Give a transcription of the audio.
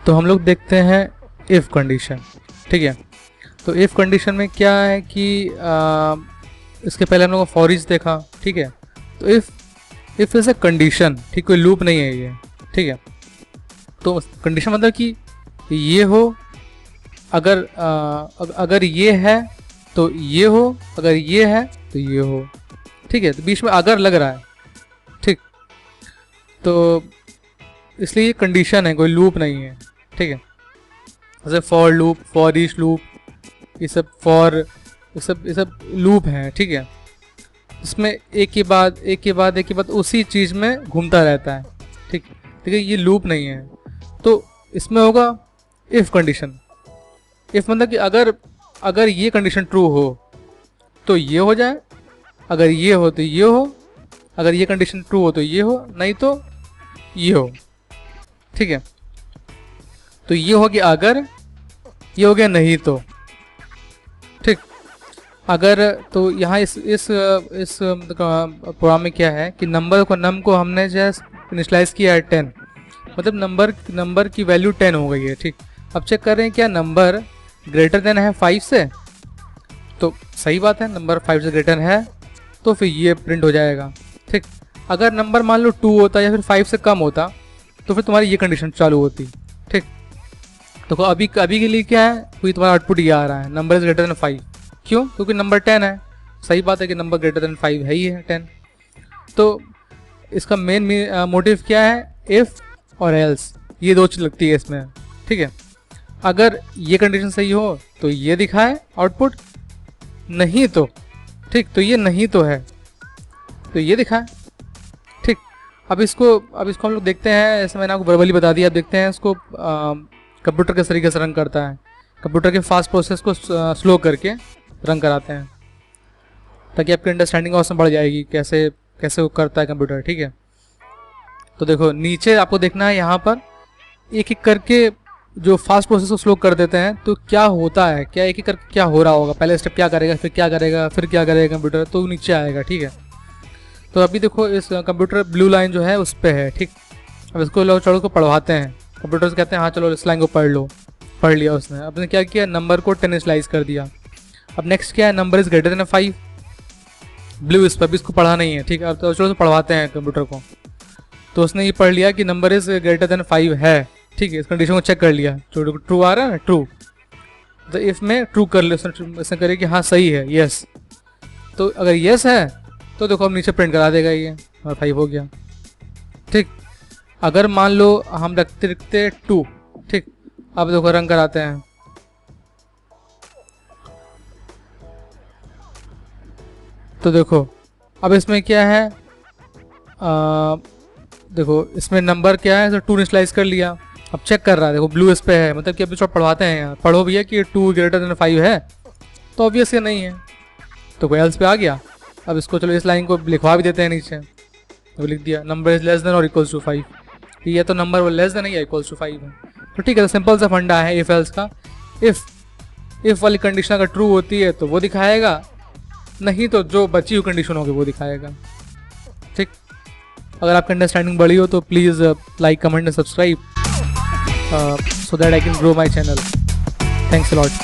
तो हम लोग देखते हैं इफ़ कंडीशन, ठीक है। तो इफ़ कंडीशन में क्या है कि इसके पहले हम लोगों ने फॉर ईच देखा, ठीक है। तो इफ़ इज़ अ कंडीशन, ठीक, कोई लूप नहीं है ये, ठीक है। तो कंडीशन मतलब कि ये हो, अगर ये है तो ये हो, अगर ये है तो ये हो, ठीक है। तो बीच में अगर लग रहा है, ठीक, तो इसलिए ये कंडीशन है, कोई लूप नहीं है, ठीक है। जैसे for loop, for each loop, ये सब लूप हैं, ठीक है। इसमें एक के बाद उसी चीज़ में घूमता रहता है, ठीक है। ये लूप नहीं है। तो इसमें होगा इफ़ कंडीशन। इफ़ मतलब कि अगर ये कंडीशन ट्रू हो तो ये हो जाए, अगर ये हो तो ये हो, अगर ये कंडीशन ट्रू हो तो ये हो, नहीं तो ये हो, ठीक है। तो ये हो गया अगर, ये हो गया नहीं तो, ठीक। अगर तो यहाँ इस प्रोग्राम में क्या है कि नम को हमने जो है इनिशलाइज किया है 10, मतलब नंबर की वैल्यू 10 हो गई है, ठीक। अब चेक कर रहे हैं क्या नंबर ग्रेटर देन है 5 से, तो सही बात है, नंबर 5 से ग्रेटर है तो फिर ये प्रिंट हो जाएगा, ठीक। अगर नंबर मान लो 2 होता या फिर 5 से कम होता तो फिर तुम्हारी ये कंडीशन चालू होती, ठीक। तो अभी के लिए क्या है, कोई तुम्हारा आउटपुट ये आ रहा है, नंबर इज ग्रेटर देन 5, क्यों, क्योंकि नंबर 10 है। सही बात है कि नंबर ग्रेटर देन 5 है ही है 10। तो इसका मेन मोटिव क्या है, इफ़ और एल्स, ये दो चीज़ लगती है इसमें, ठीक है। अगर ये कंडीशन सही हो तो ये दिखाए आउटपुट, नहीं तो, ठीक, तो ये नहीं तो है तो ये दिखाए, ठीक। अब इसको हम लोग देखते हैं, जैसे मैंने आपको वर्बली बता दिया। अब देखते हैं इसको कंप्यूटर किस तरीके से रन करता है। कंप्यूटर के फास्ट प्रोसेस को स्लो करके रन कराते हैं ताकि आपकी अंडरस्टैंडिंग और बढ़ जाएगी कैसे वो करता है कंप्यूटर, ठीक है। तो देखो नीचे आपको देखना है, यहाँ पर एक एक करके जो फास्ट प्रोसेस को स्लो कर देते हैं तो क्या होता है, क्या एक एक करके क्या हो रहा होगा, पहले स्टेप क्या करेगा, फिर क्या करेगा, फिर क्या करेगा कंप्यूटर, तो नीचे आएगा, ठीक है। तो अभी देखो इस कंप्यूटर ब्लू लाइन जो है उस पर है, ठीक। अब इसको लोग चढ़ो को पढ़वाते हैं, कंप्यूटर से कहते हैं हाँ चलो इस लाइन को पढ़ लो, पढ़ लिया उसने। अपने क्या किया, नंबर को 10 स्लाइस कर दिया। अब नेक्स्ट क्या है, number is greater than 5, blue इस पर भी इसको पढ़ा नहीं है, ठीक है। अब तो चलो पढ़वाते हैं कंप्यूटर को, तो उसने ये पढ़ लिया कि नंबर इज़ ग्रेटर देन 5 है, ठीक है। इस कंडीशन को चेक कर लिया, जो ट्रू आ रहा है ना, ट्रू, तो इफ में ट्रू कर लिया उसने करे कि हाँ सही है, यस। तो अगर यस है तो देखो अब नीचे प्रिंट करा देगा ये, और 5 हो गया, ठीक। अगर मान लो हम रखते 2, ठीक। अब देखो रंग कराते हैं, तो देखो अब इसमें क्या है, देखो इसमें नंबर क्या है, तो 2 ने स्लाइस कर लिया। अब चेक कर रहा है, देखो ब्लू इस पे है, मतलब कि अभी थोड़ा पढ़वाते हैं यहाँ, पढ़ो भैया कि 2 ग्रेटर देन 5 है, तो ऑब्वियस ये नहीं है, तो कोई एल्स पे आ गया। अब इसको चलो इस लाइन को लिखवा भी देते हैं नीचे, तो लिख दिया नंबर इज लेस देन और इक्वल्स टू 5, ये तो नंबर वो लेस देन है या इक्वल्स टू 5 है, तो ठीक है। तो सिंपल सा फंडा है इफ एल्स का। इफ वाली कंडीशन अगर ट्रू होती है तो वो दिखाएगा, नहीं तो जो बची हुई कंडीशन होगी वो दिखाएगा, ठीक। अगर आपकी अंडरस्टैंडिंग बड़ी हो तो please like, comment and subscribe so that I can grow my channel. Thanks a lot.